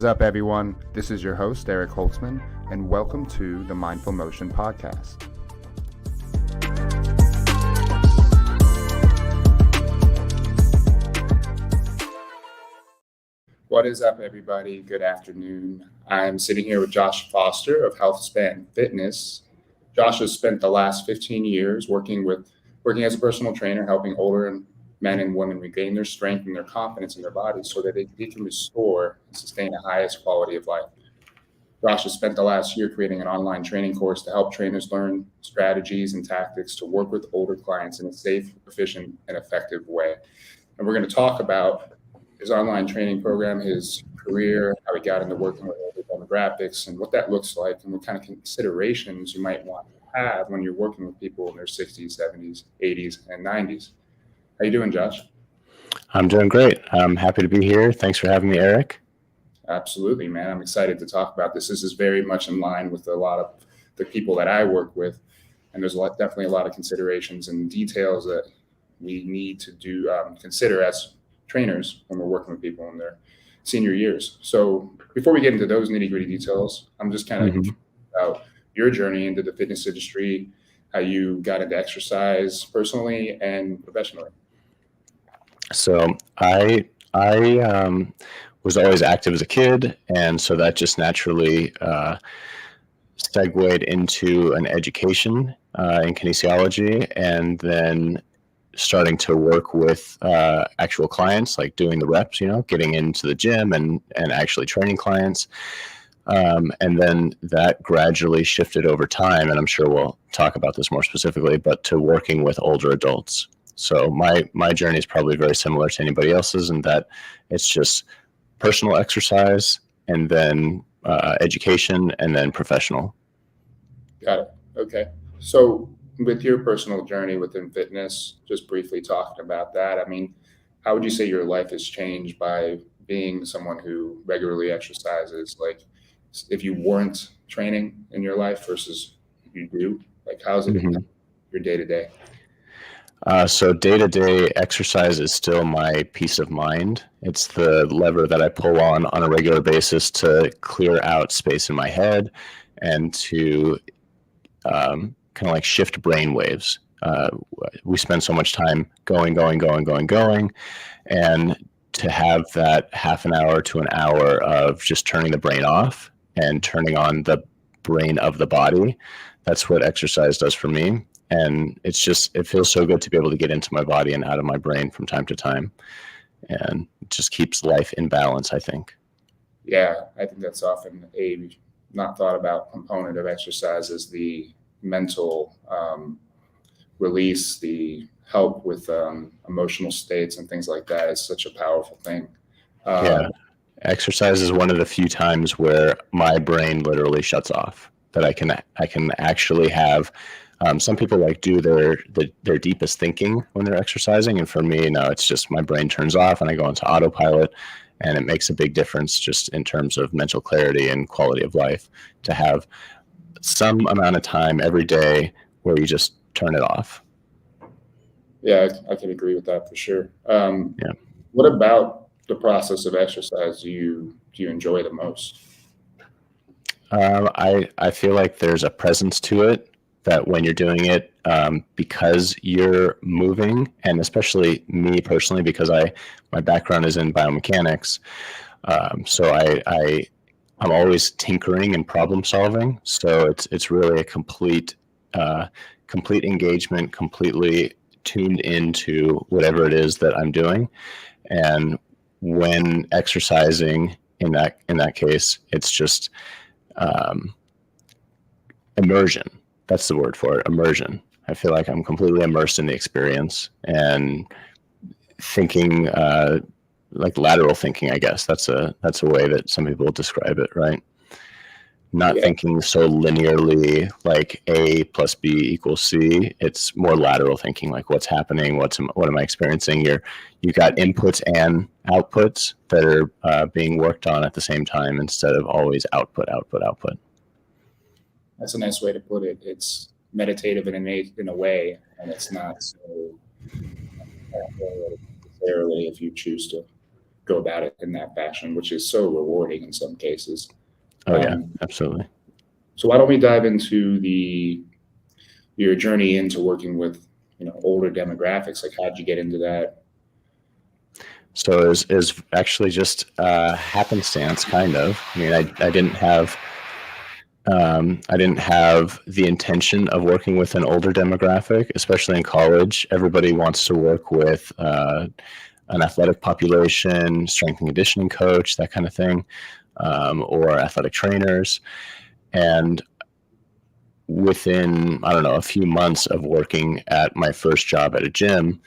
What's up, everyone? This is your host, Eric Holtzman, and welcome to the Mindful Motion Podcast. What is up, everybody? Good afternoon. I'm sitting here with Josh Foster of HealthSpan Fitness. Josh has spent the last 15 years working as a personal trainer, helping older men and women regain their strength and their confidence in their bodies so that they can restore and sustain the highest quality of life. Josh has spent the last year creating an online training course to help trainers learn strategies and tactics to work with older clients in a safe, efficient, and effective way. And we're going to talk about his online training program, his career, how he got into working with older demographics, and what that looks like, and what kind of considerations you might want to have when you're working with people in their 60s, 70s, 80s, and 90s. How you doing, Josh? I'm doing great. I'm happy to be here. Thanks for having me, Eric. Absolutely, man. I'm excited to talk about this. This is very much in line with a lot of the people that I work with, and there's definitely a lot of considerations and details that we need to consider as trainers when we're working with people in their senior years. So before we get into those nitty-gritty details, I'm just kind of curious about your journey into the fitness industry, how you got into exercise personally and professionally. So I was always active as a kid, and so that just naturally segued into an education in kinesiology, and then starting to work with actual clients, like doing the reps, getting into the gym and actually training clients. And then that gradually shifted over time, and I'm sure we'll talk about this more specifically, but to working with older adults. So my journey is probably very similar to anybody else's in that it's just personal exercise and then education and then professional. Got it. Okay. So with your personal journey within fitness, just briefly talking about that, I mean, how would you say your life has changed by being someone who regularly exercises? Like, if you weren't training in your life versus you do, like, how's it in your day-to-day? So day-to-day exercise is still my peace of mind. It's the lever that I pull on a regular basis to clear out space in my head and to kind of like shift brain waves. We spend so much time going, and to have that half an hour to an hour of just turning the brain off and turning on the brain of the body, that's what exercise does for me. And it feels so good to be able to get into my body and out of my brain from time to time. And it just keeps life in balance, I think. Yeah, I think that's often a not thought about component of exercise is the mental release, the help with emotional states and things like that. It's such a powerful thing. Yeah. Exercise is one of the few times where my brain literally shuts off, that I can actually have. Some people do their deepest thinking when they're exercising, and for me, no, it's just my brain turns off and I go into autopilot, and it makes a big difference just in terms of mental clarity and quality of life to have some amount of time every day where you just turn it off. Yeah, I can agree with that for sure. What about the process of exercise do you enjoy the most? I feel like there's a presence to it that when you're doing it, because you're moving, and especially me personally, because my background is in biomechanics, so I'm always tinkering and problem solving. So it's really a complete engagement, completely tuned into whatever it is that I'm doing. And when exercising in that case, it's just immersion. That's the word for it, immersion. I feel like I'm completely immersed in the experience and thinking, like lateral thinking, I guess. That's a way that some people describe it, right? Not thinking so linearly, like A plus B equals C. It's more lateral thinking, like what's happening, what am I experiencing? You got inputs and outputs that are being worked on at the same time instead of always output. That's a nice way to put it. It's meditative in a way, and it's not so necessarily if you choose to go about it in that fashion, which is so rewarding in some cases. Oh yeah, absolutely. So why don't we dive into your journey into working with, older demographics? Like, how'd you get into that? So it was actually just happenstance, kind of. I mean, I didn't have the intention of working with an older demographic, especially in college. Everybody wants to work with an athletic population, strength and conditioning coach, that kind of thing, or athletic trainers. And within, I don't know, a few months of working at my first job at a gym,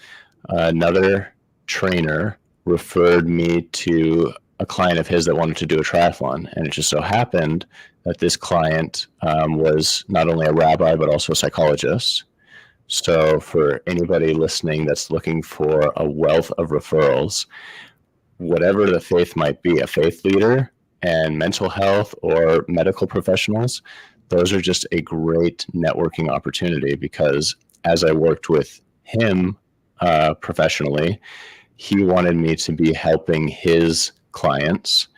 another trainer referred me to a client of his that wanted to do a triathlon. And it just so happened that this client was not only a rabbi, but also a psychologist. So for anybody listening that's looking for a wealth of referrals, whatever the faith might be, a faith leader and mental health or medical professionals, those are just a great networking opportunity, because as I worked with him professionally, he wanted me to be helping his clients.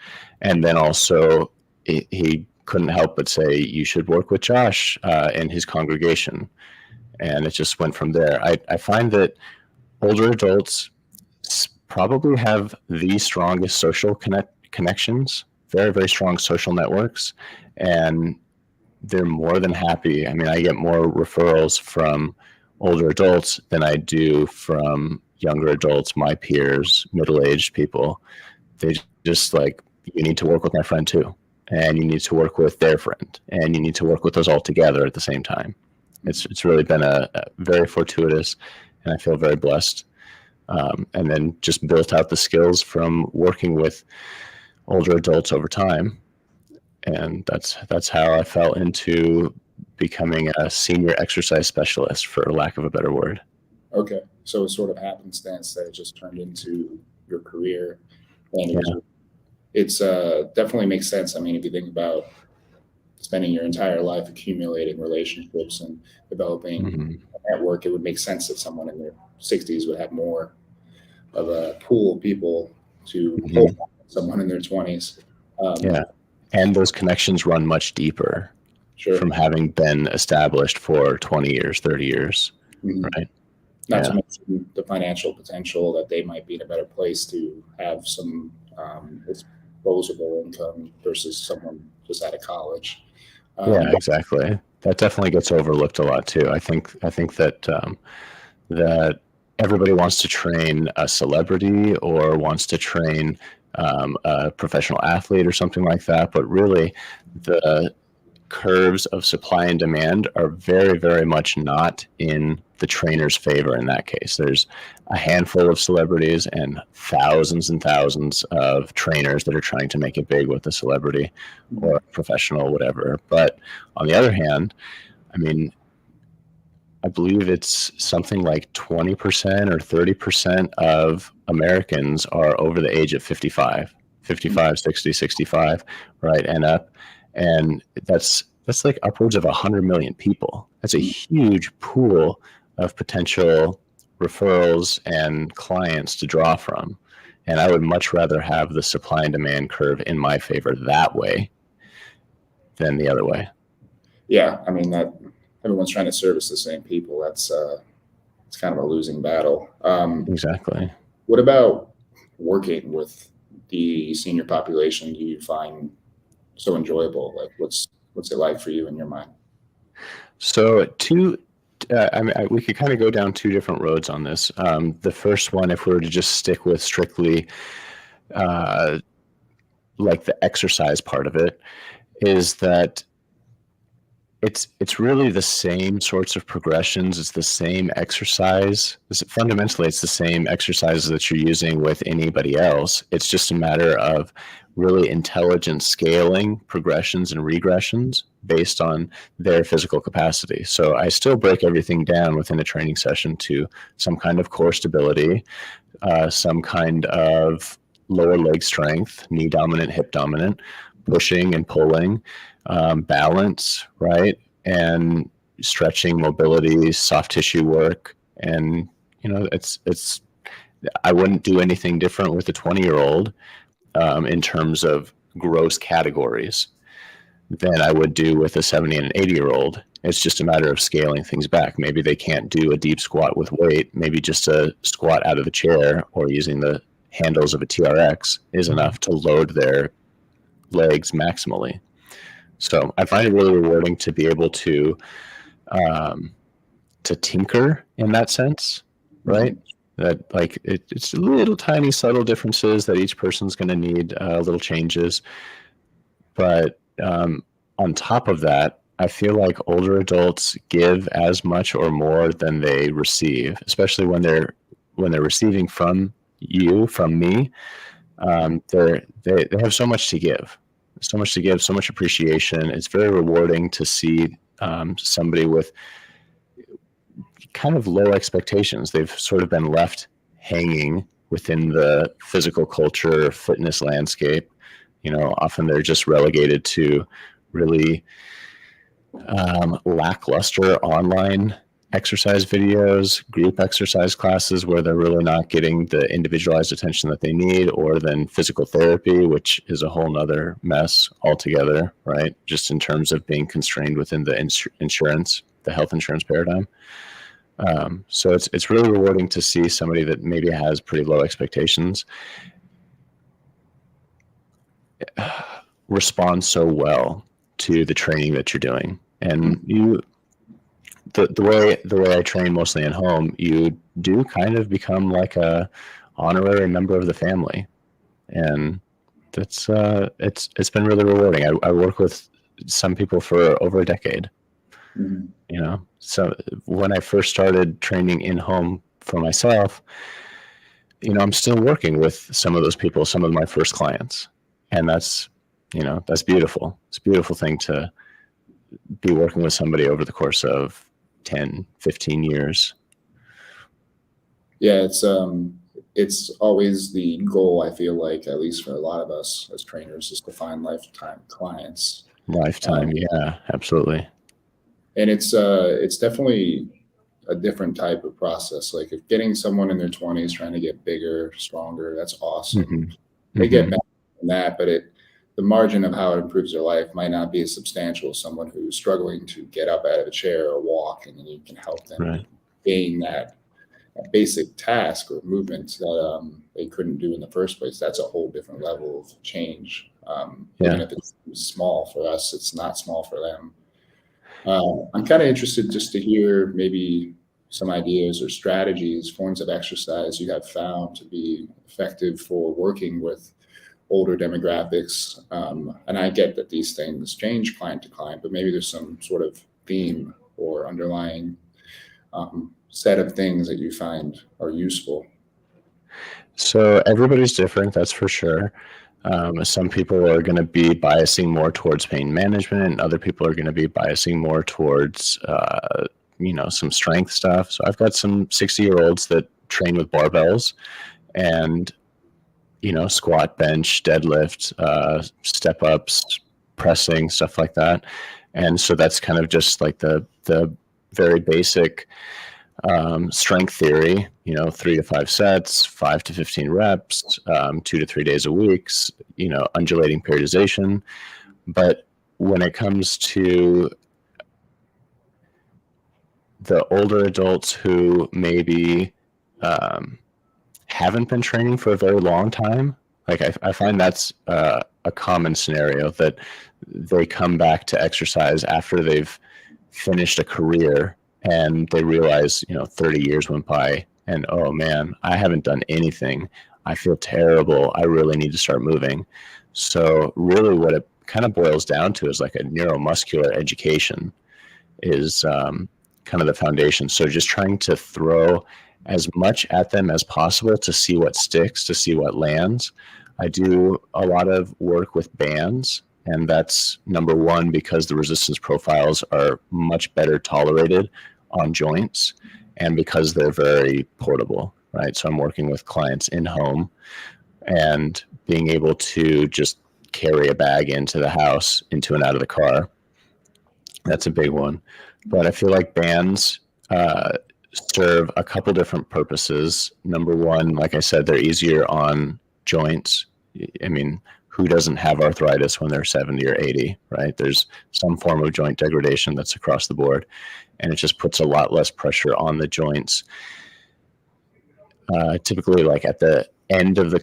And then also he couldn't help but say, you should work with Josh in his congregation. And it just went from there. I find that older adults probably have the strongest social connections, very, very strong social networks. And they're more than happy. I mean, I get more referrals from older adults than I do from younger adults, my peers, middle-aged people. They just like, you need to work with my friend too, and you need to work with their friend, and you need to work with us all together at the same time. It's really been a very fortuitous, and I feel very blessed. And then just built out the skills from working with older adults over time. And that's how I fell into becoming a senior exercise specialist, for lack of a better word. Okay. So it's sort of happenstance that it just turned into your career. And it's definitely makes sense. I mean, if you think about spending your entire life accumulating relationships and developing a network, it would make sense that someone in their 60s would have more of a pool of people to hold someone in their 20s. And those connections run much deeper from having been established for 20 years, 30 years, right? Not to mention the financial potential that they might be in a better place to have some disposable income versus someone just out of college. Exactly. That definitely gets overlooked a lot too. I think that that everybody wants to train a celebrity or wants to train a professional athlete or something like that, but really the curves of supply and demand are very, very much not in the trainer's favor in that case. There's a handful of celebrities and thousands of trainers that are trying to make it big with a celebrity or professional, whatever. But on the other hand, I mean, I believe it's something like 20% or 30% of Americans are over the age of 55, 60, 65, right, and up. And that's like upwards of 100 million people. That's a huge pool of potential referrals and clients to draw from. And I would much rather have the supply and demand curve in my favor that way than the other way. Yeah, I mean, that everyone's trying to service the same people. That's it's kind of a losing battle. Exactly. What about working with the senior population? Do you find so enjoyable? Like, what's it like for you in your mind? So we could kind of go down two different roads on this. The first one, if we were to just stick with strictly like the exercise part of it, is that it's really the same sorts of progressions. It's the same exercise. Fundamentally, it's the same exercises that you're using with anybody else. It's just a matter of really intelligent scaling progressions and regressions based on their physical capacity. So I still break everything down within a training session to some kind of core stability, some kind of lower leg strength, knee dominant, hip dominant, pushing and pulling, balance, right? And stretching, mobility, soft tissue work. And, it's I wouldn't do anything different with a 20-year-old in terms of gross categories than I would do with a 70 and an 80-year-old. It's just a matter of scaling things back. Maybe they can't do a deep squat with weight. Maybe just a squat out of the chair or using the handles of a TRX is enough to load their legs maximally. So I find it really rewarding to be able to tinker in that sense, right? That like it's little tiny subtle differences that each person's going to need little changes. But on top of that, I feel like older adults give as much or more than they receive, especially when they're receiving from you, from me. They have so much to give, so much appreciation. It's very rewarding to see somebody with kind of low expectations. They've sort of been left hanging within the physical culture, fitness landscape. Often they're just relegated to really lackluster online exercise videos, group exercise classes where they're really not getting the individualized attention that they need, or then physical therapy, which is a whole nother mess altogether, right? Just in terms of being constrained within the the health insurance paradigm. So it's really rewarding to see somebody that maybe has pretty low expectations respond so well to the training that you're doing. And the way I train mostly at home, you do kind of become like a honorary member of the family, and that's it's been really rewarding. I work with some people for over a decade. So when I first started training in home for myself, I'm still working with some of those people, some of my first clients, and that's beautiful. It's a beautiful thing to be working with somebody over the course of 10, 15 years. Yeah, it's always the goal, I feel like, at least for a lot of us as trainers, is to find lifetime clients. Lifetime, yeah, absolutely. And it's definitely a different type of process. Like if getting someone in their 20s trying to get bigger, stronger, that's awesome. They get better than that, but the margin of how it improves their life might not be as substantial as someone who's struggling to get up out of a chair or walk, and then you can help them gain that basic task or movement that they couldn't do in the first place. That's a whole different level of change. Even if it's small for us, it's not small for them. I'm kind of interested just to hear maybe some ideas or strategies, forms of exercise you have found to be effective for working with older demographics. And I get that these things change client to client, but maybe there's some sort of theme or underlying set of things that you find are useful. So everybody's different, that's for sure. Some people are going to be biasing more towards pain management, and other people are going to be biasing more towards, some strength stuff. So I've got some 60-year-olds that train with barbells and, squat, bench, deadlift, step ups, pressing, stuff like that. And so that's kind of just like the very basic strength theory, 3 to 5 sets, 5 to 15 reps, 2 to 3 days a week, undulating periodization. But when it comes to the older adults who maybe haven't been training for a very long time, like I find that's a common scenario, that they come back to exercise after they've finished a career and they realize, 30 years went by and, oh man, I haven't done anything. I feel terrible. I really need to start moving. So really what it kind of boils down to is like a neuromuscular education is kind of the foundation. So just trying to throw as much at them as possible to see what sticks, to see what lands. I do a lot of work with bands, and that's number one because the resistance profiles are much better tolerated on joints and because they're very portable, right? So I'm working with clients in home and being able to just carry a bag into the house, into and out of the car. That's a big one. But I feel like bands serve a couple different purposes. Number one, like I said, they're easier on joints. I mean, who doesn't have arthritis when they're 70 or 80, right? There's some form of joint degradation that's across the board, and it just puts a lot less pressure on the joints. Typically, like at the end of the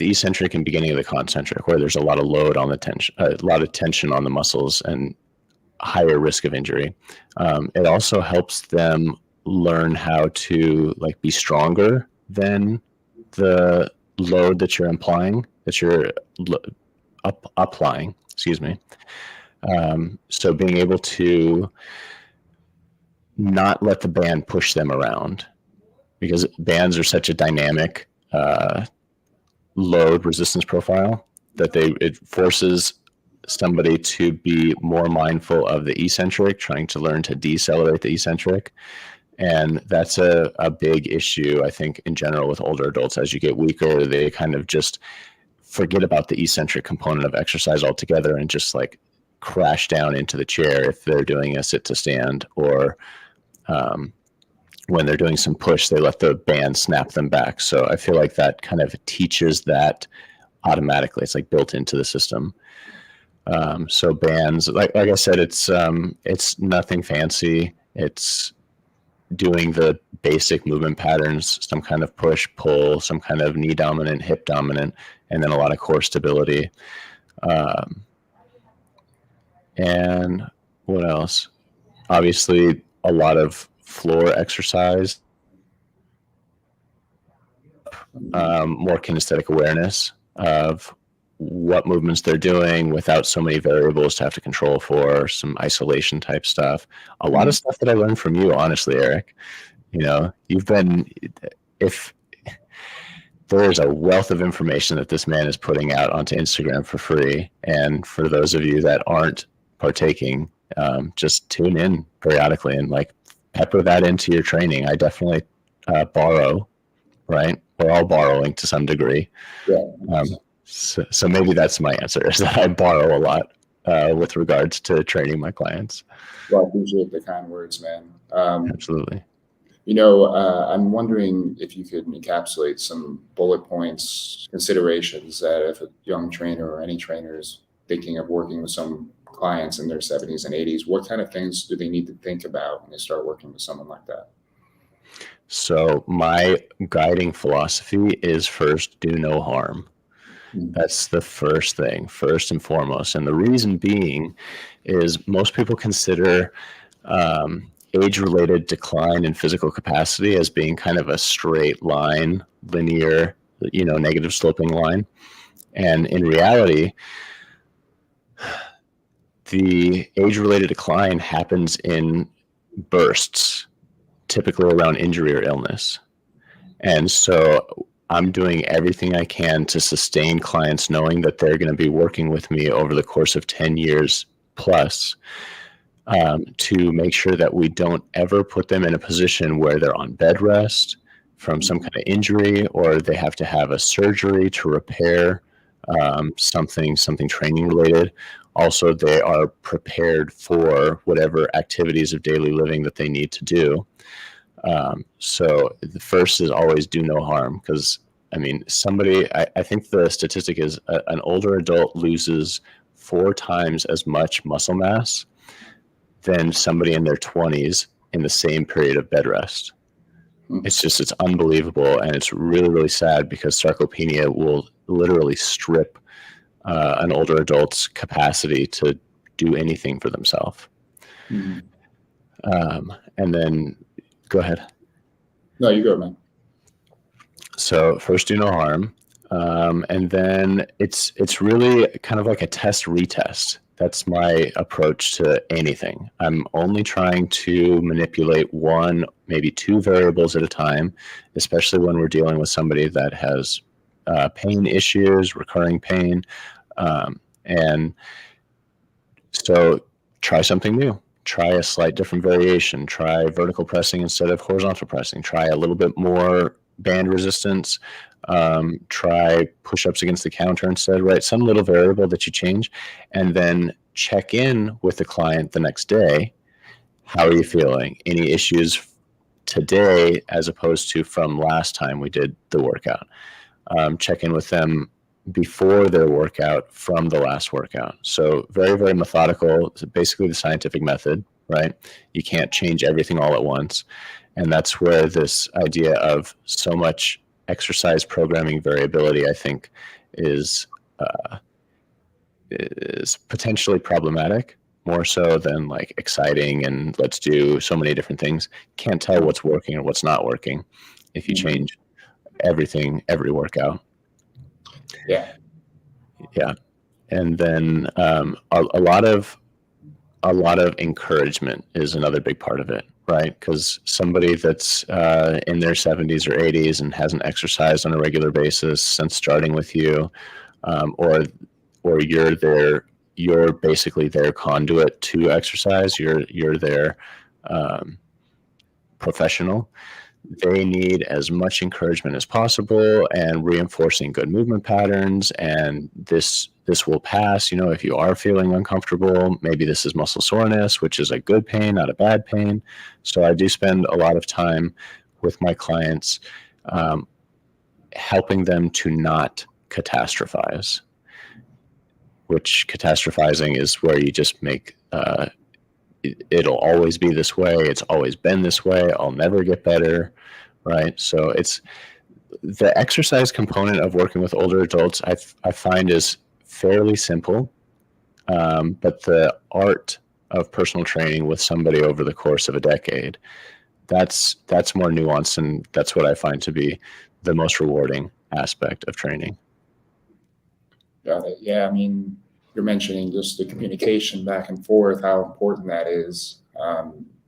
eccentric and beginning of the concentric, where there's a lot of load on the tension, a lot of tension on the muscles, and higher risk of injury. It also helps them learn how to like be stronger than the load that you're applying, excuse me. So being able to not let the band push them around, because bands are such a dynamic load resistance profile that it forces somebody to be more mindful of the eccentric, trying to learn to decelerate the eccentric. And that's a big issue, I think, in general with older adults. As you get weaker, they kind of just forget about the eccentric component of exercise altogether and just like crash down into the chair if they're doing a sit to stand, or when they're doing some push, they let the band snap them back. So I feel like that kind of teaches that automatically. It's like built into the system. So bands, like I said, it's nothing fancy. It's doing the basic movement patterns, some kind of push, pull, some kind of knee dominant, hip dominant, and then a lot of core stability. And what else? Obviously, a lot of floor exercise, more kinesthetic awareness of what movements they're doing without so many variables to have to control for, some isolation type stuff. A lot of stuff that I learned from you, honestly, Eric. You know, if there's a wealth of information that this man is putting out onto Instagram for free. And for those of you that aren't partaking, just tune in periodically and like pepper that into your training. I definitely borrow, right? We're all borrowing to some degree. Yeah. So maybe that's my answer, is that I borrow a lot with regards to training my clients. Well, I appreciate the kind words, man. Absolutely. You know, I'm wondering if you could encapsulate some bullet points, considerations that if a young trainer or any trainer is thinking of working with some clients in their 70s and 80s, what kind of things do they need to think about when they start working with someone like that? So my guiding philosophy is first, do no harm. That's the first thing, first and foremost. And the reason being is most people consider age-related decline in physical capacity as being kind of a straight line, linear, negative sloping line. And in reality, the age-related decline happens in bursts, typically around injury or illness. And so I'm doing everything I can to sustain clients knowing that they're going to be working with me over the course of 10 years plus, to make sure that we don't ever put them in a position where they're on bed rest from some kind of injury, or they have to have a surgery to repair something training related. Also, they are prepared for whatever activities of daily living that they need to do. So the first is always do no harm, because I mean, I think the statistic is an older adult loses 4 times as much muscle mass than somebody in their 20s in the same period of bed rest. It's unbelievable. And it's really, really sad, because sarcopenia will literally strip an older adult's capacity to do anything for themselves. And then go ahead. No, you go, man. So first, do no harm. And then it's really kind of like a test retest. That's my approach to anything. I'm only trying to manipulate 1, maybe 2 variables at a time, especially when we're dealing with somebody that has pain issues, recurring pain. And so try something new. Try a slight different variation. Try vertical pressing instead of horizontal pressing. Try a little bit more band resistance. Try push-ups against the counter instead, right? Some little variable that you change, and then check in with the client the next day. How are you feeling? Any issues today as opposed to from last time we did the workout? Check in with them before their workout from the last workout. So very, very methodical, basically the scientific method, right? You can't change everything all at once. And that's where this idea of so much exercise programming variability, I think, is potentially problematic, more so than like exciting and let's do so many different things. Can't tell what's working and what's not working if you change everything every workout. Yeah. And then a lot of encouragement is another big part of it, right? Because somebody that's in their 70s or 80s and hasn't exercised on a regular basis since starting with you, or you're basically their conduit to exercise. You're their professional. They need as much encouragement as possible and reinforcing good movement patterns. And this will pass. You know, if you are feeling uncomfortable, maybe this is muscle soreness, which is a good pain, not a bad pain. So I do spend a lot of time with my clients helping them to not catastrophize, which catastrophizing is where you just make it'll always be this way. It's always been this way. I'll never get better, right? So it's the exercise component of working with older adults. I find is fairly simple, but the art of personal training with somebody over the course of a decade, that's more nuanced, and that's what I find to be the most rewarding aspect of training. Got it. Yeah, I mean, you're mentioning just the communication back and forth, how important that is. I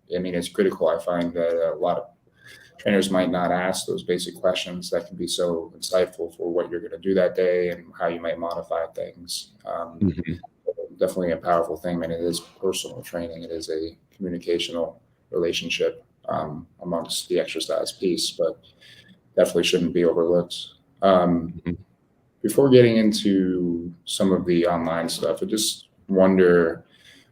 mean, it's critical. I find that a lot of trainers might not ask those basic questions that can be so insightful for what you're going to do that day and how you might modify things. Definitely a powerful thing. And it is personal training. It is a communicational relationship amongst the exercise piece, but definitely shouldn't be overlooked. Before getting into some of the online stuff, I just wonder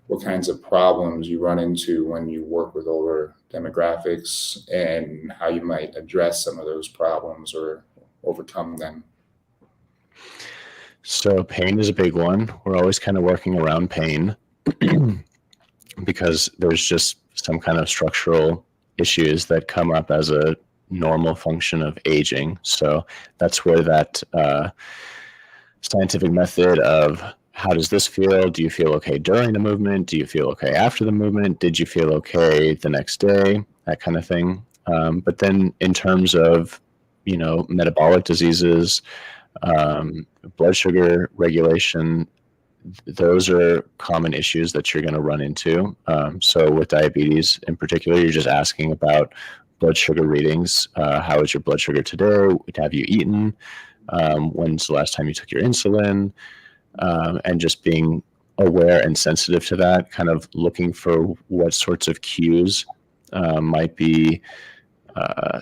what kinds of problems you run into when you work with older demographics and how you might address some of those problems or overcome them. So pain is a big one. We're always kind of working around pain because there's just some kind of structural issues that come up as a normal function of aging. So that's where that scientific method of how does this feel? Do you feel okay during the movement? Do you feel okay after the movement? Did you feel okay the next day? That kind of thing. But then in terms of, you know, metabolic diseases, blood sugar regulation, those are common issues that you're going to run into. So with diabetes in particular, you're just asking about blood sugar readings. How is your blood sugar today? Have you eaten? When's the last time you took your insulin? And just being aware and sensitive to that, kind of looking for what sorts of cues might be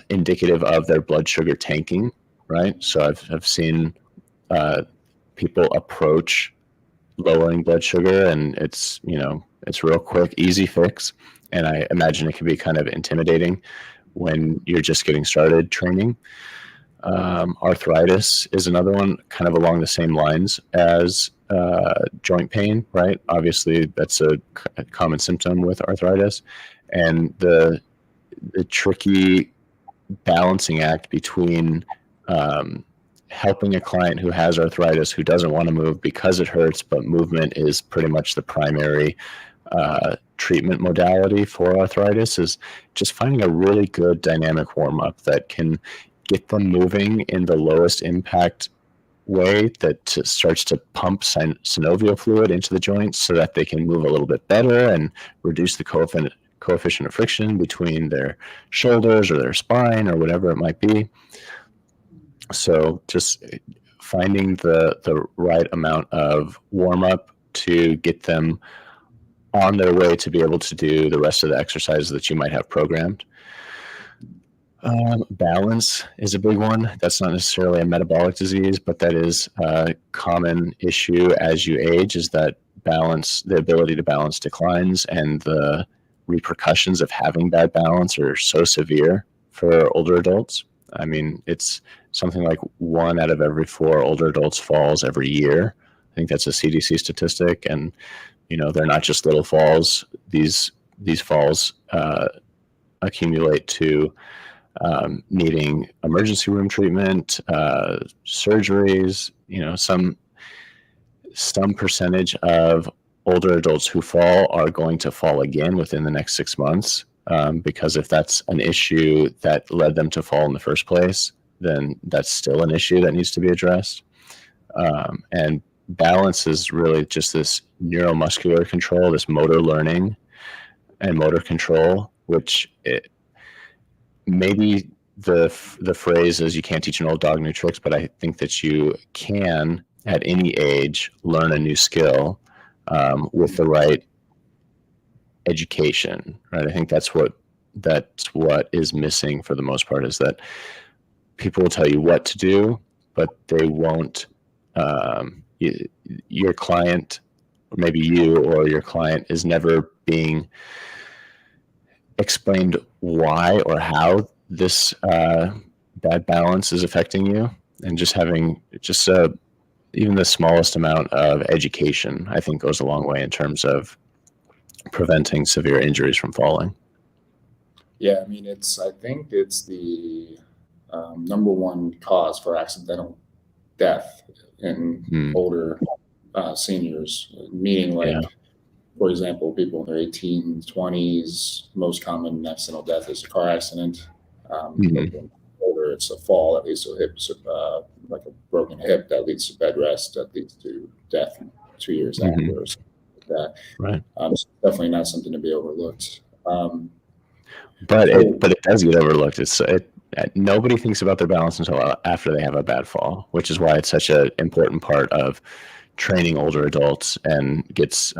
indicative of their blood sugar tanking, right? So I've seen people approach lowering blood sugar, and it's, you know, it's real quick, easy fix. And I imagine it can be kind of intimidating when you're just getting started training. Arthritis is another one, kind of along the same lines as joint pain, right? Obviously, that's a common symptom with arthritis. And the tricky balancing act between helping a client who has arthritis, who doesn't want to move because it hurts, but movement is pretty much the primary treatment modality for arthritis, is just finding a really good dynamic warm-up that can get them moving in the lowest impact way that starts to pump synovial fluid into the joints so that they can move a little bit better and reduce the coefficient of friction between their shoulders or their spine or whatever it might be. So just finding the right amount of warm-up to get them on their way to be able to do the rest of the exercises that you might have programmed. Balance is a big one. That's not necessarily a metabolic disease, but that is a common issue as you age, is that balance, the ability to balance declines, and the repercussions of having bad balance are so severe for older adults. I mean, it's something like 1 out of every 4 older adults falls every year. I think that's a CDC statistic, and they're not just little falls. These falls accumulate to needing emergency room treatment, surgeries. Some percentage of older adults who fall are going to fall again within the next 6 months, because if that's an issue that led them to fall in the first place, then that's still an issue that needs to be addressed. And balance is really just this neuromuscular control, this motor learning and motor control, which maybe the phrase is you can't teach an old dog new tricks, but I think that you can at any age learn a new skill with the right education, right? I think that's what is missing for the most part, is that people will tell you what to do, but they won't. Your client, or maybe you or your client, is never being explained why or how this bad balance is affecting you, and just having even the smallest amount of education, I think, goes a long way in terms of preventing severe injuries from falling. Yeah, I mean, I think it's the number one cause for accidental death in older seniors, meaning for example, people in their 18s, 20s, most common accidental death is a car accident. Older, it's a fall that leads to a hip, like a broken hip that leads to bed rest, that leads to death 2 years after, or something like that. Right. So definitely not something to be overlooked. But it does get overlooked. Nobody thinks about their balance until after they have a bad fall, which is why it's such an important part of training older adults, and gets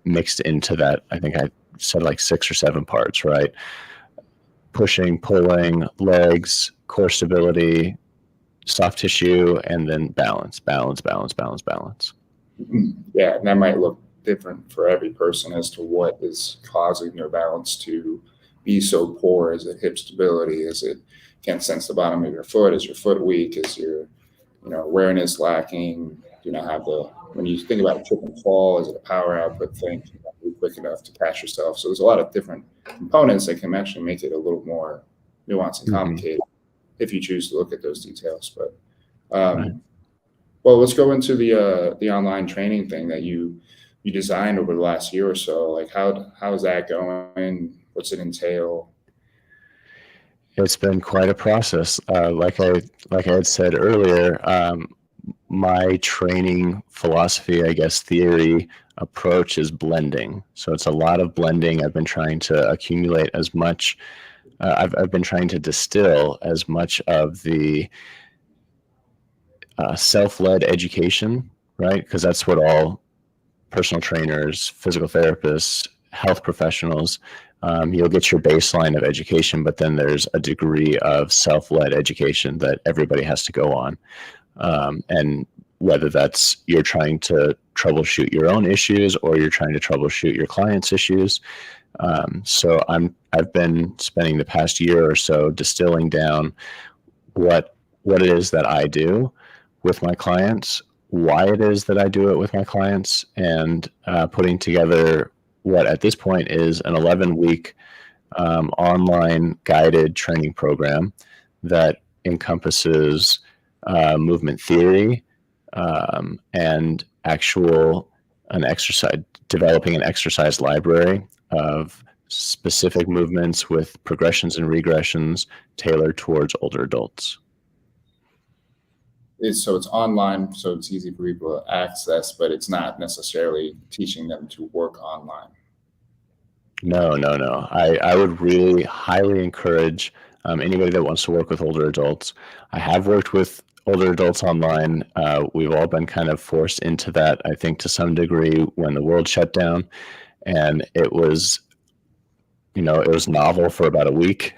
mixed into that. I think I said like 6 or 7 parts, right? Pushing, pulling, legs, core stability, soft tissue, and then balance. Yeah, and that might look different for every person as to what is causing their balance to be so poor. Is it hip stability? Is it can't sense the bottom of your foot? Is your foot weak? Is your awareness lacking? Do you not have when you think about a trip and fall, is it a power output thing? You're not really quick enough to catch yourself. So there's a lot of different components that can actually make it a little more nuanced and complicated if you choose to look at those details. But well, let's go into the online training thing that you designed over the last year or so. Like how is that going? What's it entail? It's been quite a process. Like I had said earlier, my training philosophy, I guess theory approach, is blending. So it's a lot of blending. I've been trying to accumulate as much. I've been trying to distill as much of the self-led education, right? Because that's what all personal trainers, physical therapists, health professionals, you'll get your baseline of education, but then there's a degree of self-led education that everybody has to go on. And whether that's you're trying to troubleshoot your own issues or you're trying to troubleshoot your client's issues. So I've been spending the past year or so distilling down what it is that I do with my clients, why it is that I do it with my clients, and putting together what at this point is an 11-week online guided training program that encompasses movement theory and developing an exercise library of specific movements with progressions and regressions tailored towards older adults. So it's online, so it's easy for people to access, but it's not necessarily teaching them to work online. No. I would really highly encourage anybody that wants to work with older adults. I have worked with older adults online. We've all been kind of forced into that, I think, to some degree when the world shut down, and it was novel for about a week.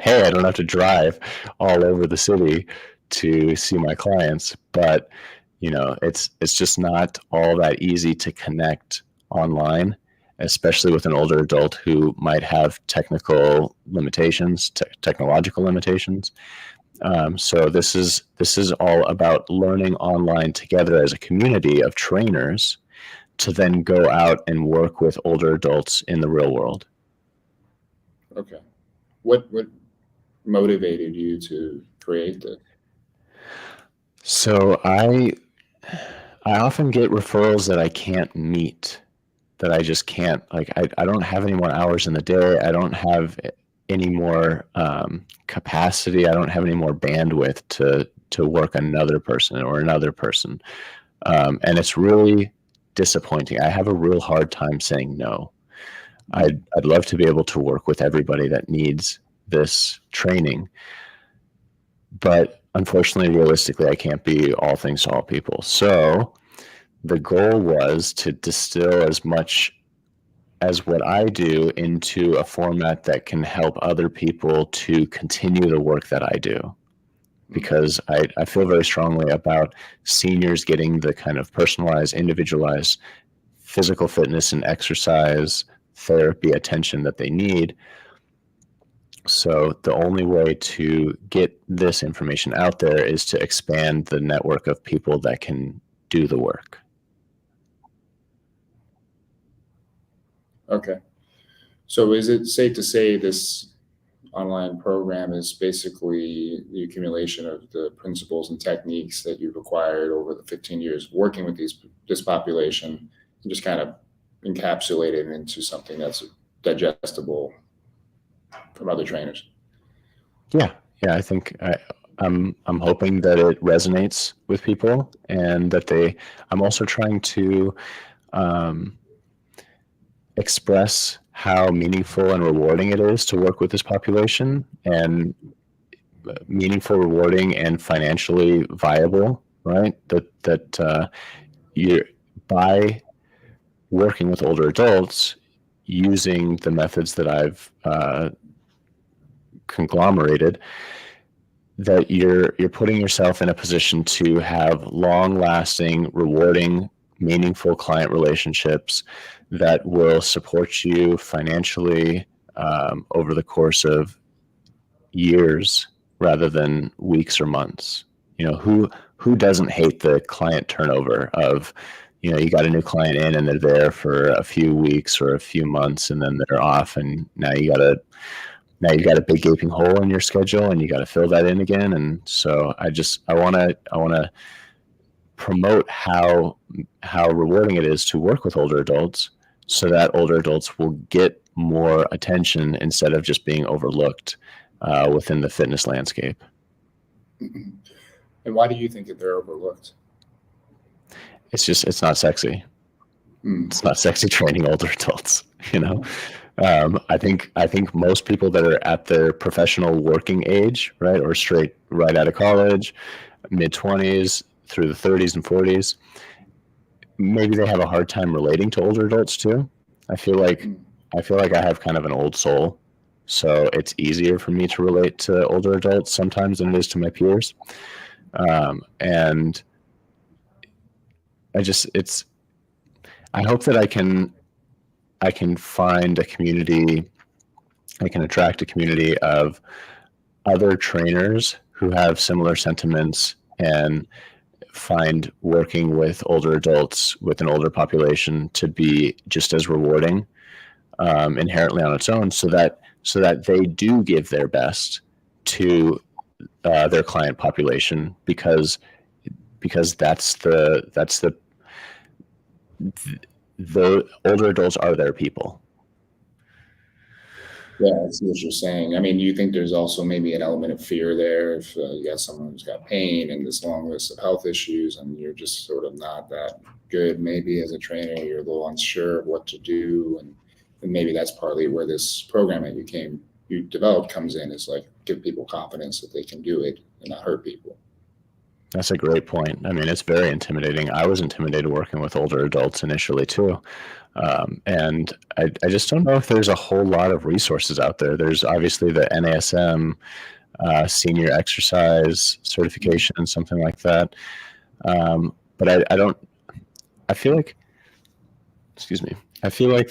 Hey, I don't have to drive all over the city to see my clients, but it's just not all that easy to connect online. especially with an older adult who might have technical limitations, technological limitations. So this is all about learning online together as a community of trainers to then go out and work with older adults in the real world. Okay. What motivated you to create this? So I often get referrals that I can't meet, that I just can't, like, I don't have any more hours in the day. I don't have any more capacity. I don't have any more bandwidth to work another person or another person. And it's really disappointing. I have a real hard time saying no. I'd love to be able to work with everybody that needs this training, but unfortunately, realistically, I can't be all things to all people. So the goal was to distill as much as what I do into a format that can help other people to continue the work that I do. Because I feel very strongly about seniors getting the kind of personalized, individualized physical fitness and exercise, therapy, attention that they need. So the only way to get this information out there is to expand the network of people that can do the work. Okay. So is it safe to say this online program is basically the accumulation of the principles and techniques that you've acquired over the 15 years working with this population, and just kind of encapsulate it into something that's digestible from other trainers? Yeah, I think I'm hoping that it resonates with people, and that I'm also trying to express how meaningful and rewarding it is to work with this population, and meaningful, rewarding, and financially viable, right? That you, by working with older adults using the methods that I've conglomerated, that you're putting yourself in a position to have long-lasting, rewarding, meaningful client relationships that will support you financially over the course of years rather than weeks or months. Who doesn't hate the client turnover of, you got a new client in and they're there for a few weeks or a few months and then they're off, and now you got a big gaping hole in your schedule and you got to fill that in again. And so I want to promote how rewarding it is to work with older adults, so that older adults will get more attention instead of just being overlooked within the fitness landscape. And why do you think that they're overlooked? It's not sexy. It's not sexy training older adults, I think most people that are at their professional working age, right, or straight right out of college, mid-20s through the 30s and 40s, maybe they have a hard time relating to older adults too. I feel like I have kind of an old soul, so it's easier for me to relate to older adults sometimes than it is to my peers. And I hope that I can find a community, I can attract a community of other trainers who have similar sentiments, and find working with older adults with an older population to be just as rewarding inherently on its own, so that they do give their best to their client population, because that's the older adults are their people. Yeah, I see what you're saying. I mean, do you think there's also maybe an element of fear there if you got someone who's got pain and this long list of health issues, and you're just sort of not that good maybe as a trainer, you're a little unsure of what to do, and maybe that's partly where this program that you developed comes in, is like give people confidence that they can do it and not hurt people. That's a great point. I mean, it's very intimidating. I was intimidated working with older adults initially too. And I just don't know if there's a whole lot of resources out there. There's obviously the NASM senior exercise certification, something like that. But I feel like, excuse me, I feel like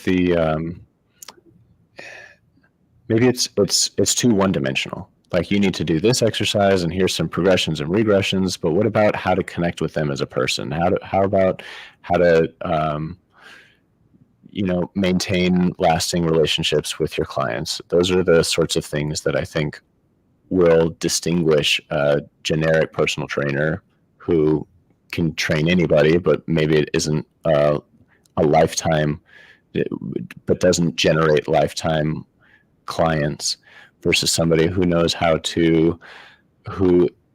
maybe it's too one dimensional. Like you need to do this exercise and here's some progressions and regressions, but what about how to connect with them as a person? How about how to maintain lasting relationships with your clients? Those are the sorts of things that I think will distinguish a generic personal trainer who can train anybody, but maybe it isn't a lifetime, but doesn't generate lifetime clients, versus somebody who knows who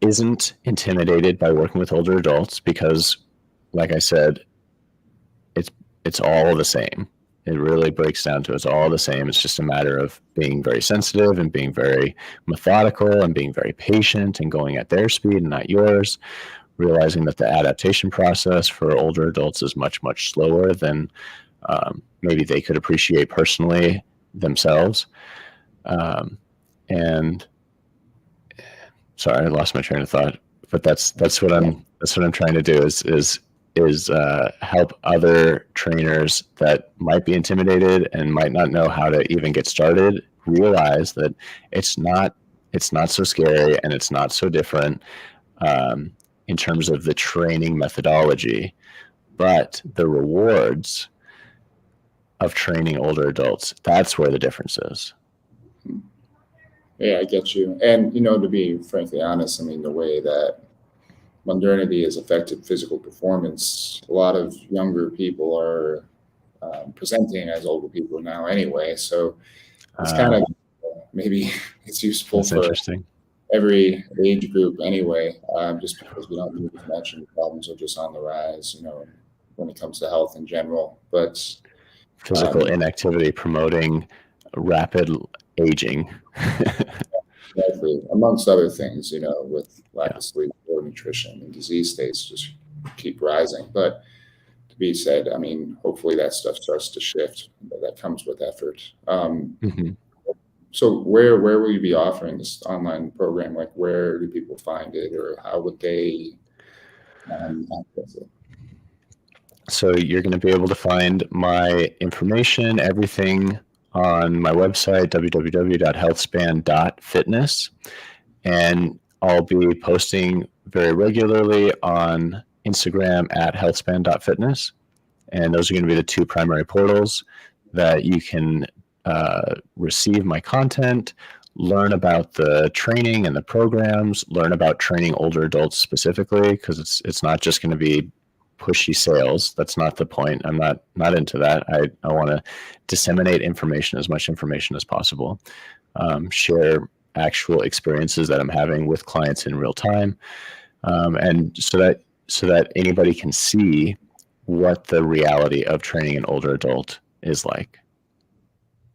isn't intimidated by working with older adults, because like I said, it's all the same. It really breaks down to it's all the same. It's just a matter of being very sensitive and being very methodical and being very patient and going at their speed and not yours, realizing that the adaptation process for older adults is much, much slower than maybe they could appreciate personally themselves. And sorry, I lost my train of thought, but that's what I'm trying to do is help other trainers that might be intimidated and might not know how to even get started realize that it's not so scary and it's not so different in terms of the training methodology, but the rewards of training older adults, that's where the difference is. Yeah, I get you. And, to be frankly honest, I mean, the way that modernity has affected physical performance, a lot of younger people are presenting as older people now anyway. So it's kind of, maybe it's useful That's for interesting. every age group anyway, just because we don't need to mention the problems are just on the rise, when it comes to health in general. But Physical inactivity promoting rapid aging. exactly, amongst other things, with lack of sleep, poor nutrition, and disease states just keep rising. But to be said, I mean, hopefully that stuff starts to shift. That comes with effort. So where will you be offering this online program? Like, where do people find it, or how would they access it? So you're going to be able to find my information, everything, on my website, www.healthspan.fitness. And I'll be posting very regularly on Instagram at healthspan.fitness. And those are going to be the two primary portals that you can receive my content, learn about the training and the programs, learn about training older adults specifically, because it's not just going to be pushy sales. That's not the point. I'm not into that. I want to disseminate information, as much information as possible, share actual experiences that I'm having with clients in real time, and so that anybody can see what the reality of training an older adult is like.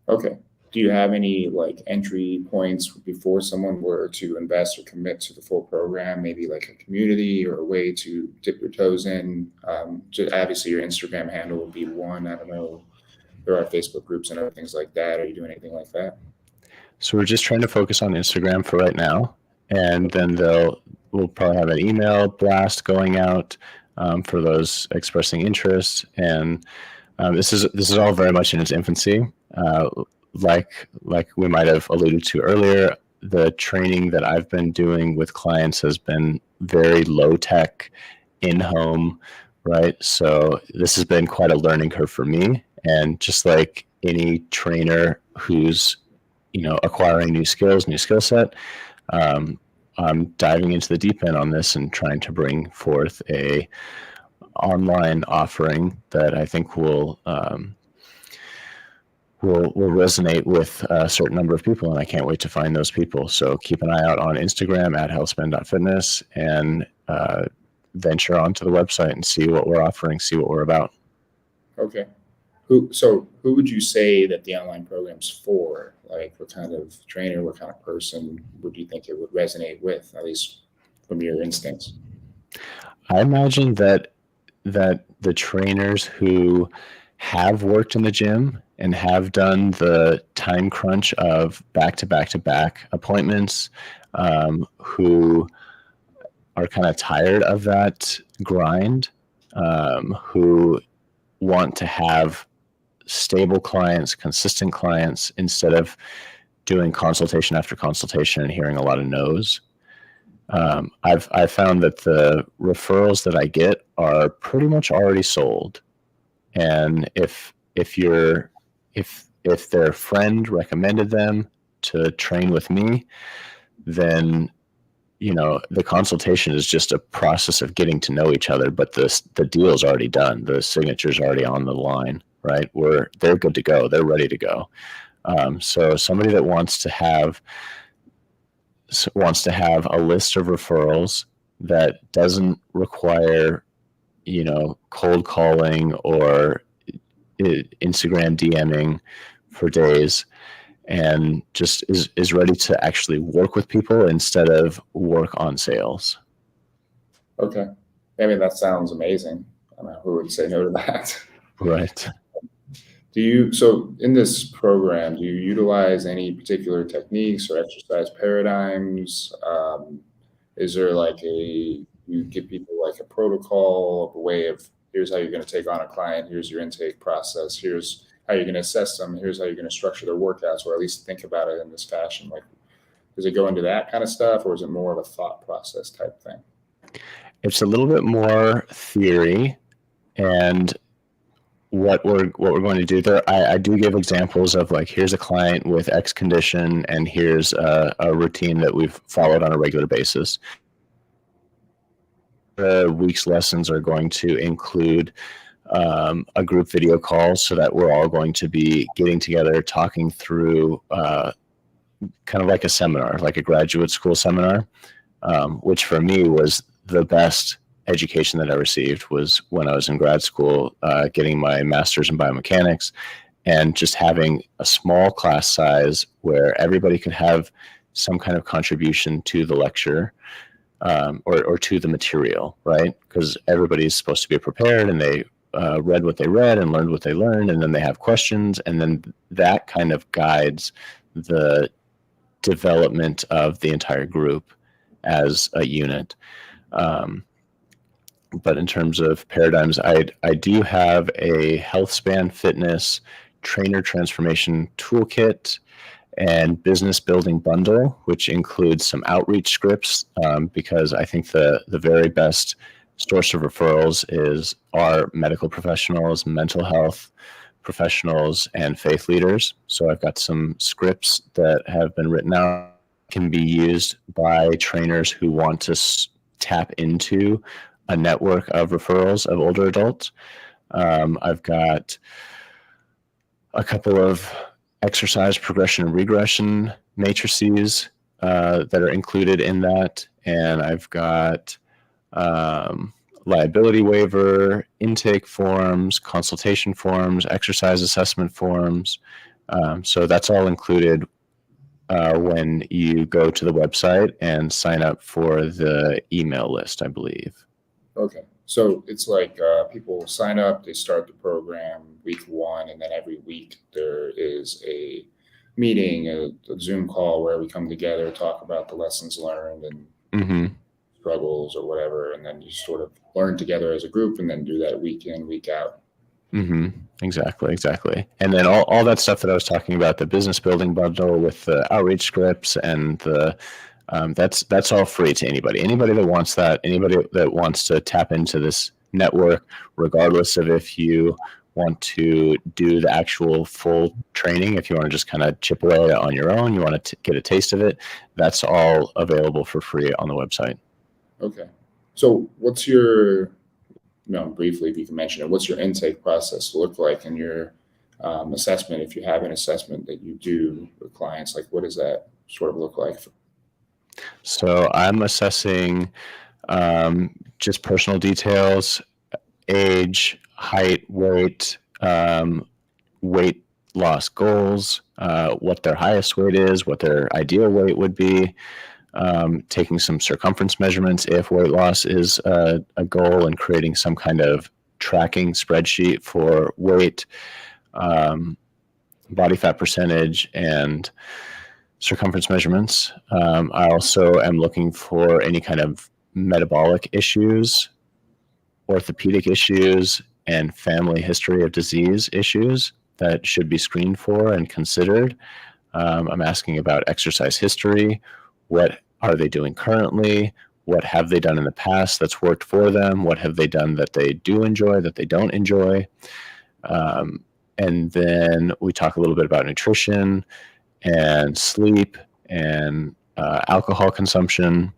Okay. Do you have any like entry points before someone were to invest or commit to the full program? Maybe like a community or a way to dip your toes in? Obviously, your Instagram handle would be one. I don't know. There are Facebook groups and other things like that. Are you doing anything like that? So we're just trying to focus on Instagram for right now, and then we'll probably have an email blast going out for those expressing interest. And this is all very much in its infancy. Like we might have alluded to earlier, the training that I've been doing with clients has been very low tech, in home, right? So this has been quite a learning curve for me. And just like any trainer who's acquiring new skills, new skill set, I'm diving into the deep end on this and trying to bring forth a online offering that I think will resonate with a certain number of people, and I can't wait to find those people. So keep an eye out on Instagram at healthspan.fitness and venture onto the website and see what we're offering, see what we're about. Okay. Who would you say that the online program's for? Like, what kind of trainer, what kind of person would you think it would resonate with, at least from your instincts? I imagine that the trainers who have worked in the gym and have done the time crunch of back-to-back appointments, who are kind of tired of that grind, who want to have stable clients, consistent clients, instead of doing consultation after consultation and hearing a lot of no's. I've found that the referrals that I get are pretty much already sold, and if their friend recommended them to train with me, then the consultation is just a process of getting to know each other, but the deal is already done. The signature's already on the line, right? They're good to go. They're ready to go. So somebody that wants to have a list of referrals that doesn't require, cold calling or Instagram DMing for days, and just is ready to actually work with people instead of work on sales. Okay. I mean, that sounds amazing. I mean, who would say no to that? Right. So in this program, do you utilize any particular techniques or exercise paradigms? Is there you give people like a protocol, a way of, here's how you're going to take on a client, here's your intake process, here's how you're going to assess them, here's how you're going to structure their workouts, or at least think about it in this fashion? Like, does it go into that kind of stuff, or is it more of a thought process type thing? It's a little bit more theory, and what we're going to do there, I do give examples of like, here's a client with X condition, and here's a routine that we've followed on a regular basis. The week's lessons are going to include a group video call, so that we're all going to be getting together, talking through kind of like a seminar, like a graduate school seminar, which for me was the best education that I received, was when I was in grad school, getting my master's in biomechanics, and just having a small class size where everybody could have some kind of contribution to the lecture, or to the material, right? Because everybody's supposed to be prepared, and they read what they read and learned what they learned, and then they have questions, and then that kind of guides the development of the entire group as a unit. But in terms of paradigms, I do have a health span fitness trainer transformation toolkit and business building bundle, which includes some outreach scripts, because I think the very best source of referrals are medical professionals, mental health professionals, and faith leaders. So I've got some scripts that have been written out, can be used by trainers who want to tap into a network of referrals of older adults. I've got a couple of exercise progression and regression matrices that are included in that. And I've got liability waiver, intake forms, consultation forms, exercise assessment forms. So that's all included when you go to the website and sign up for the email list, I believe. Okay. So it's like people sign up, they start the program week 1, and then every week there is a meeting, a Zoom call where we come together, talk about the lessons learned and struggles or whatever, and then you sort of learn together as a group and then do that week in, week out. Exactly. And then all that stuff that I was talking about, the business building bundle with the outreach scripts and the that's all free to anybody that wants that, anybody that wants to tap into this network, regardless of if you want to do the actual full training, if you want to just kind of chip away on your own, you want to get a taste of it, that's all available for free on the website. Okay. So what's your, briefly, if you can mention it, what's your intake process look like in your assessment? If you have an assessment that you do with clients, like what does that sort of look like? So I'm assessing just personal details, age, height, weight, weight loss goals, what their highest weight is, what their ideal weight would be, taking some circumference measurements if weight loss is a goal, and creating some kind of tracking spreadsheet for weight, body fat percentage, and circumference measurements. I also am looking for any kind of metabolic issues, orthopedic issues, and family history of disease issues. that should be screened for and considered. I'm asking about exercise history. What are they doing currently? What have they done in the past that's worked for them? What have they done that they do enjoy, that they don't enjoy? And then we talk a little bit about nutrition and sleep and alcohol consumption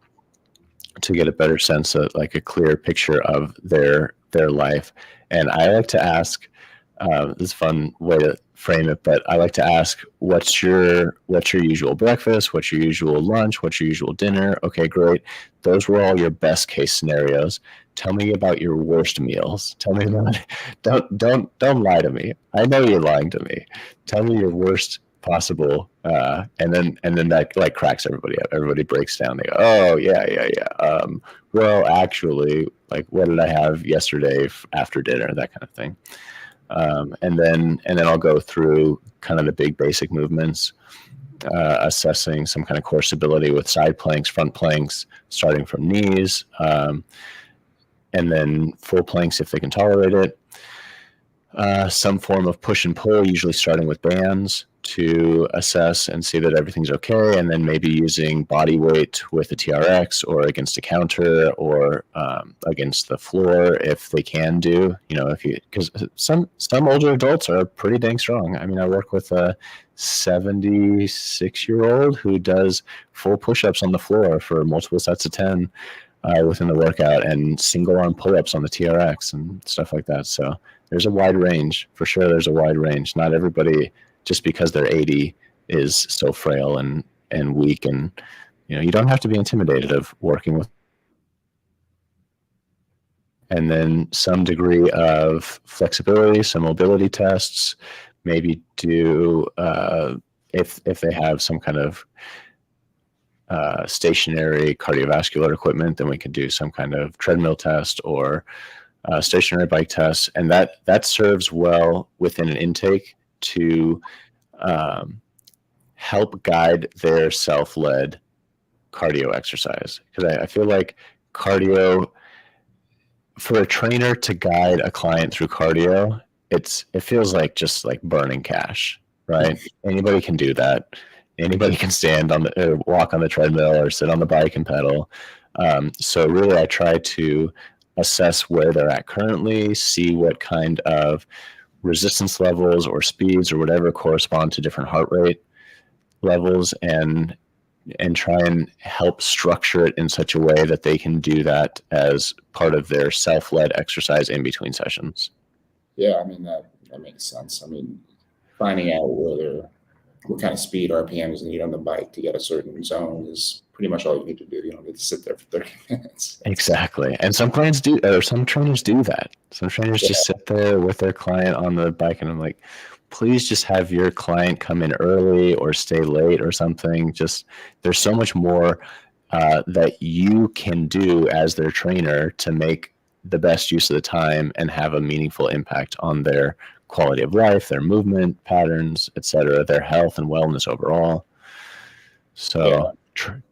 to get a better sense of, like, a clear picture of their life. And I like to ask, this is a fun way to frame it, but I like to ask, what's your usual breakfast? What's your usual lunch? What's your usual dinner? Okay, great. Those were all your best case scenarios. Tell me about your worst meals. Tell me about, don't lie to me. I know you're lying to me. Tell me your worst possible, and then that, like, cracks everybody up. Everybody breaks down. They go, oh yeah. Well, actually, like, what did I have yesterday after dinner? That kind of thing. And then I'll go through kind of the big basic movements, assessing some kind of core stability with side planks, front planks, starting from knees, and then full planks if they can tolerate it. Some form of push and pull, usually starting with bands, to assess and see that everything's okay, and then maybe using body weight with a TRX or against a counter or against the floor if they can do, because some older adults are pretty dang strong. I mean, I work with a 76-year-old who does full push-ups on the floor for multiple sets of 10 within the workout, and single arm pull-ups on the TRX and stuff like that. So there's a wide range, for sure. There's a wide range. Not everybody, just because they're 80, is so frail and weak, and you don't have to be intimidated of working with. And then some degree of flexibility, some mobility tests, maybe do if they have some kind of stationary cardiovascular equipment, then we could do some kind of treadmill test or stationary bike test, and that serves well within an intake to help guide their self-led cardio exercise. Because I feel like cardio, for a trainer to guide a client through cardio, it feels like just like burning cash, right? Anybody can do that. Anybody can stand on or walk on the treadmill or sit on the bike and pedal. So really, I try to assess where they're at currently, see what kind of resistance levels or speeds or whatever correspond to different heart rate levels, and try and help structure it in such a way that they can do that as part of their self-led exercise in between sessions. Yeah, I mean, that makes sense. I mean, finding out what kind of speed RPMs need on the bike to get a certain zone is pretty much all you need to do. You don't need to sit there for 30 minutes. Exactly. And some clients do, or some trainers do that. Some trainers just sit there with their client on the bike, and I'm like, please just have your client come in early or stay late or something. Just, there's so much more that you can do as their trainer to make the best use of the time and have a meaningful impact on their quality of life, their movement patterns, etc., their health and wellness overall. So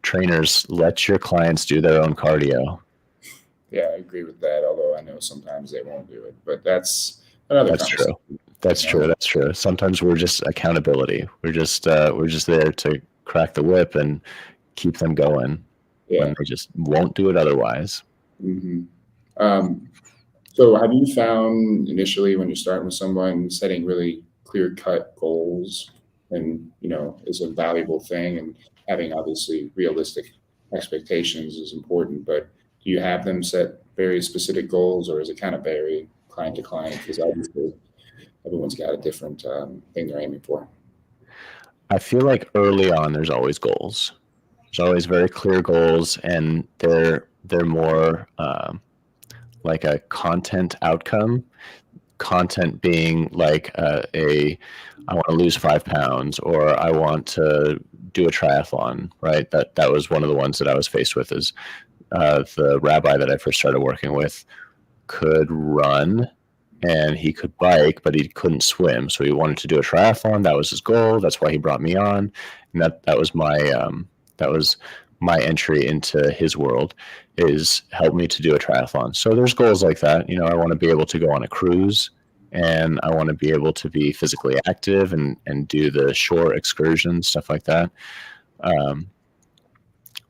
trainers, let your clients do their own cardio. Yeah, I agree with that. Although I know sometimes they won't do it, but that's another. That's true. That's true. That's true. Sometimes we're just accountability. We're just there to crack the whip and keep them going when they just won't do it otherwise. Mm-hmm. So have you found initially when you're starting with someone, setting really clear-cut goals and, is a valuable thing, and having obviously realistic expectations is important, but do you have them set very specific goals, or is it kind of vary client to client? Because obviously everyone's got a different thing they're aiming for. I feel like early on, there's always goals. There's always very clear goals, and they're more like a content outcome. Content being like I want to lose 5 pounds, or I want to do a triathlon, right? That was one of the ones that I was faced with. Is the rabbi that I first started working with could run and he could bike, but he couldn't swim. So he wanted to do a triathlon. That was his goal. That's why he brought me on. And that was my entry into his world, is help me to do a triathlon. So there's goals like that. I want to be able to go on a cruise and I want to be able to be physically active and do the shore excursions, stuff like that.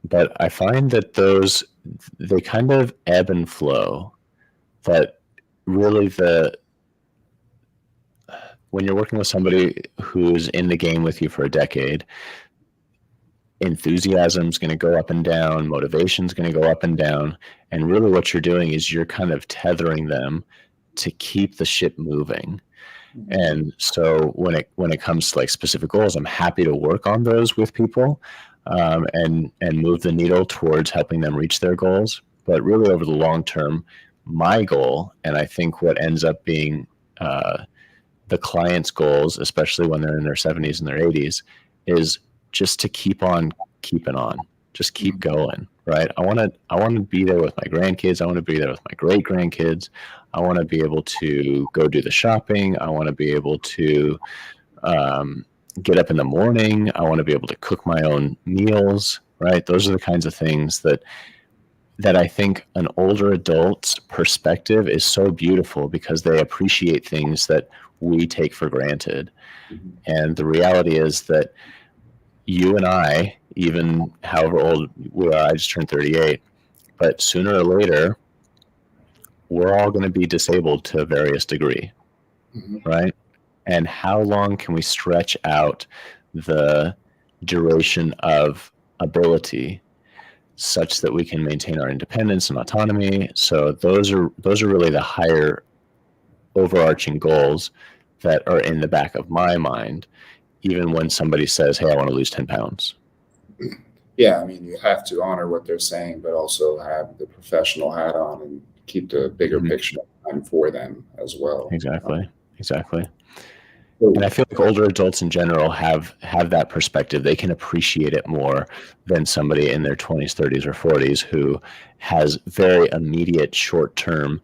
But I find that they kind of ebb and flow. That really when you're working with somebody who's in the game with you for a decade, enthusiasm's going to go up and down, motivation's going to go up and down, and really what you're doing is you're kind of tethering them to keep the ship moving. And so when it comes to like specific goals, I'm happy to work on those with people, and move the needle towards helping them reach their goals. But really over the long term, my goal, and I think what ends up being the client's goals, especially when they're in their 70s and their 80s, is just to keep on keeping on, just keep going, right? I want to be there with my grandkids. I want to be there with my great grandkids. I want to be able to go do the shopping. I want to be able to get up in the morning. I want to be able to cook my own meals, right? Those are the kinds of things that I think an older adult's perspective is so beautiful, because they appreciate things that we take for granted. And the reality is that you and I, even however old we are, I just turned 38, but sooner or later, we're all going to be disabled to a various degree, right? And how long can we stretch out the duration of ability such that we can maintain our independence and autonomy? So those are really the higher overarching goals that are in the back of my mind, even when somebody says, hey, I want to lose 10 pounds. Yeah, I mean, you have to honor what they're saying, but also have the professional hat on and keep the bigger picture in mind for them as well. Exactly. And I feel like older adults in general have that perspective. They can appreciate it more than somebody in their 20s, 30s, or 40s who has very immediate, short-term,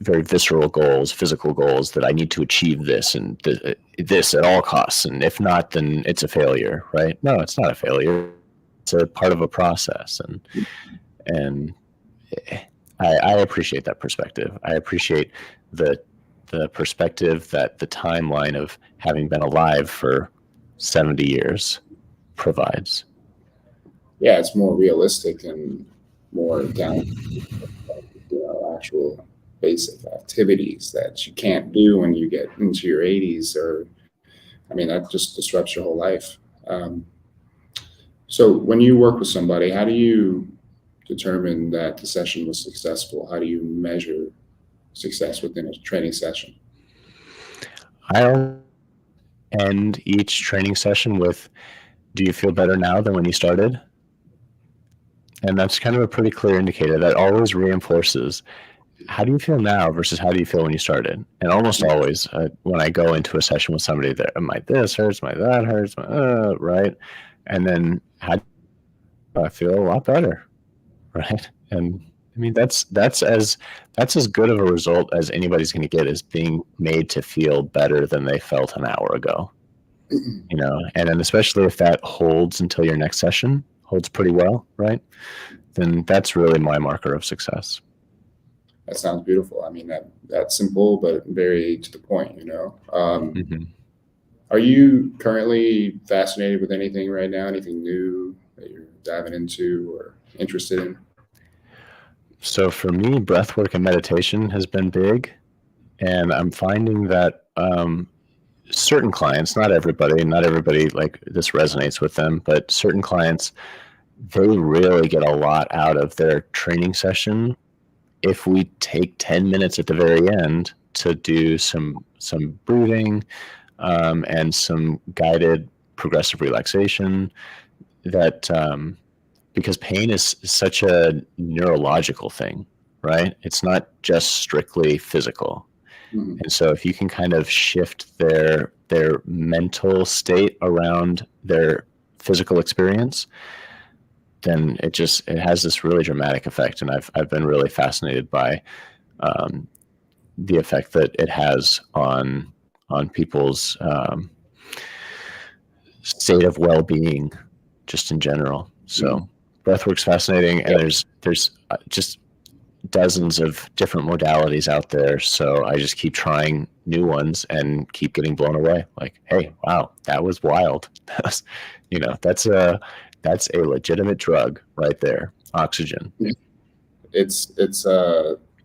very visceral goals, physical goals, that I need to achieve this and this at all costs. And if not, then it's a failure, right? No, it's not a failure. It's a part of a process. And I appreciate that perspective. I appreciate the perspective that the timeline of having been alive for 70 years provides. Yeah, it's more realistic and more down, actual basic activities that you can't do when you get into your 80s, or, I mean, that just disrupts your whole life. So when you work with somebody, how do you determine that the session was successful? How do you measure success within a training session? I'll end each training session with, do you feel better now than when you started? And that's kind of a pretty clear indicator that always reinforces, how do you feel now versus how do you feel when you started? And almost always, when I go into a session with somebody that my this hurts, my that hurts, right? And then how do I feel? A lot better, right? And I mean, that's as good of a result as anybody's going to get, is being made to feel better than they felt an hour ago. And then especially if that holds until your next session, holds pretty well, right? Then that's really my marker of success. That sounds beautiful. I mean, that's simple, but very to the point, Are you currently fascinated with anything right now? Anything new that you're diving into or interested in? So for me, breathwork and meditation has been big. And I'm finding that certain clients, not everybody like this resonates with them, but certain clients, they really get a lot out of their training session if we take 10 minutes at the very end to do some breathing and some guided progressive relaxation. That because pain is such a neurological thing, right? It's not just strictly physical. And so if you can kind of shift their mental state around their physical experience, then it has this really dramatic effect. And I've been really fascinated by the effect that it has on people's state of well-being just in general. So breathwork's fascinating. And there's just dozens of different modalities out there. So I just keep trying new ones and keep getting blown away. Like, hey, wow, that was wild. That's a legitimate drug right there. Oxygen. It's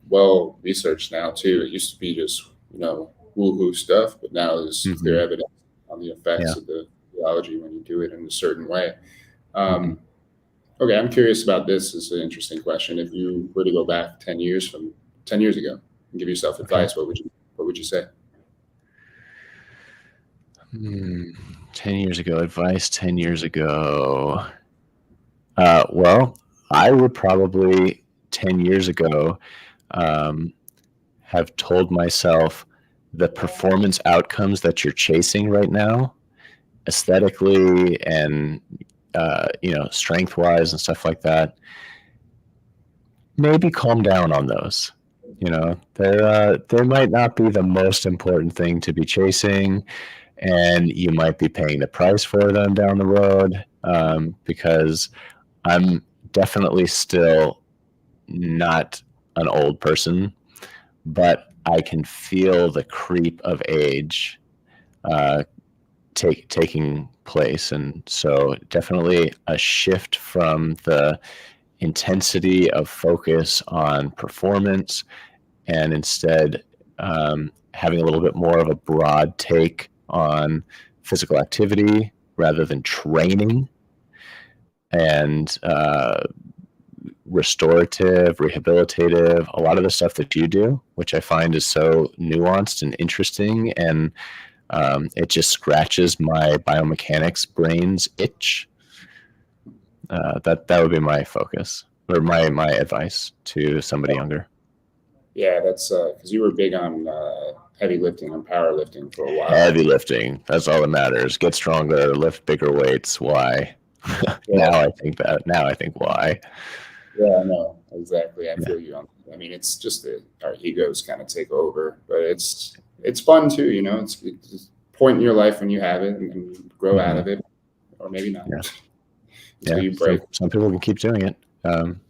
well researched now too. It used to be just woohoo stuff, but now there's clear evidence on the effects of the physiology when you do it in a certain way. Okay, I'm curious about this. This is an interesting question. If you were to go back 10 years ago and give yourself advice, what would you say? 10 years ago, advice 10 years ago. Well, I would probably 10 years ago have told myself the performance outcomes that you're chasing right now, aesthetically and strength wise and stuff like that, maybe calm down on those. They might not be the most important thing to be chasing, and you might be paying the price for them down the road, because I'm definitely still not an old person, but I can feel the creep of age taking place. And so definitely a shift from the intensity of focus on performance, and instead having a little bit more of a broad take on physical activity rather than training, and restorative, rehabilitative, a lot of the stuff that you do, which I find is so nuanced and interesting, and it just scratches my biomechanics brain's itch. That would be my focus, or my advice to somebody younger. Yeah, that's because you were big on heavy lifting and powerlifting for a while. Heavy lifting, that's all that matters. Get stronger, lift bigger weights. Why? Now I think why. Yeah, no, exactly. I feel you on. I mean, it's just that our egos kind of take over, but it's fun too. It's just a point in your life when you have it and grow out of it, or maybe not. Yeah. You break. Some people can keep doing it,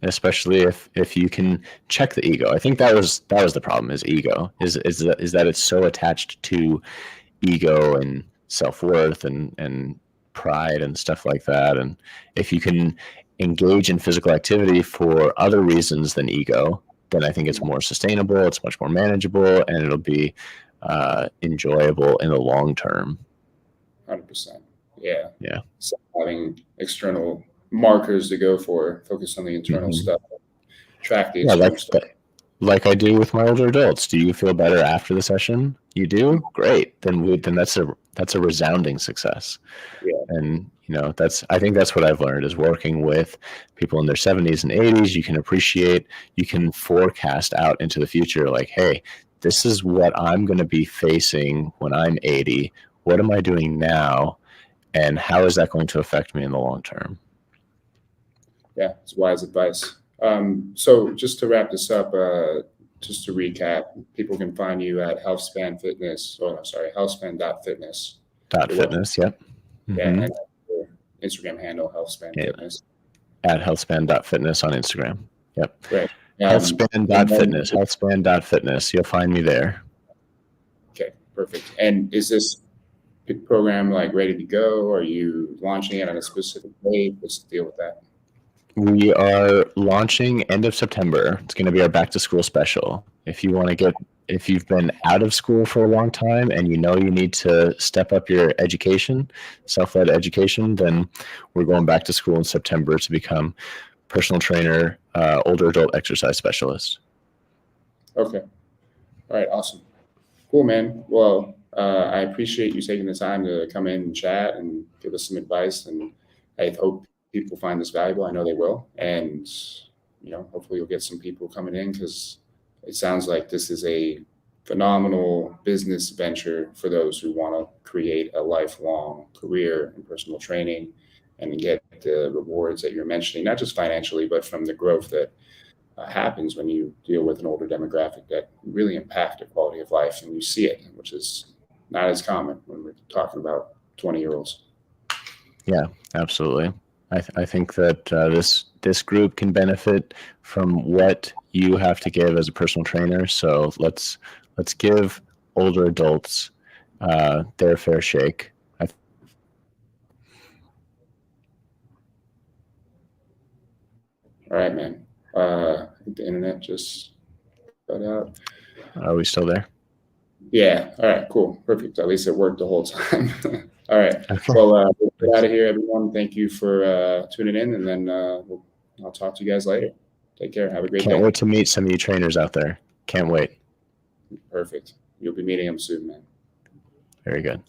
especially if you can check the ego. I think that was the problem. Is ego is that it's so attached to ego and self-worth and pride and stuff like that. And if you can engage in physical activity for other reasons than ego, then I think it's more sustainable, it's much more manageable, and it'll be enjoyable in the long term. 100%. Yeah. Yeah. So having external markers to go for, focus on the internal stuff, track the external stuff. Like I do with my older adults. Do you feel better after the session? You do? Great. Then that's a resounding success. Yeah. And I think that's what I've learned is working with people in their 70s and 80s. You can forecast out into the future, like, hey, this is what I'm going to be facing when I'm 80. What am I doing now? And how is that going to affect me in the long term? Yeah, it's wise advice. So just to wrap this up, just to recap, people can find you at Healthspan Fitness. Healthspan.fitness. .fitness, yep. Yeah, and your Instagram handle, Healthspan Fitness. At healthspan.fitness on Instagram. Yep. Great. Healthspan.fitness. Healthspan.fitness. You'll find me there. Okay, perfect. And is this program ready to go? Are you launching it on a specific date? What's the deal with that? We are launching end of September. It's going to be our back to school special. If you've been out of school for a long time and you need to step up your education, self-led education, then we're going back to school in September to become personal trainer, older adult exercise specialist. Okay. All right. Awesome. Cool, man. Well, I appreciate you taking the time to come in and chat and give us some advice. And I hope people find this valuable. I know they will. And, hopefully you'll get some people coming in, because it sounds like this is a phenomenal business venture for those who want to create a lifelong career in personal training and get the rewards that you're mentioning, not just financially, but from the growth that happens when you deal with an older demographic that really impact their quality of life, and you see it, which is not as common when we're talking about 20-year-olds. Yeah, absolutely. I think that this group can benefit from what you have to give as a personal trainer. So let's give older adults their fair shake. All right, man. I think the internet just cut out. Are we still there? Yeah. All right, cool. Perfect. At least it worked the whole time. All right. Okay. Well, we'll get out of here, everyone. Thank you for tuning in, and then I'll talk to you guys later. Take care. Have a great day. Can't wait to meet some of you trainers out there. Can't wait. Perfect. You'll be meeting them soon, man. Very good.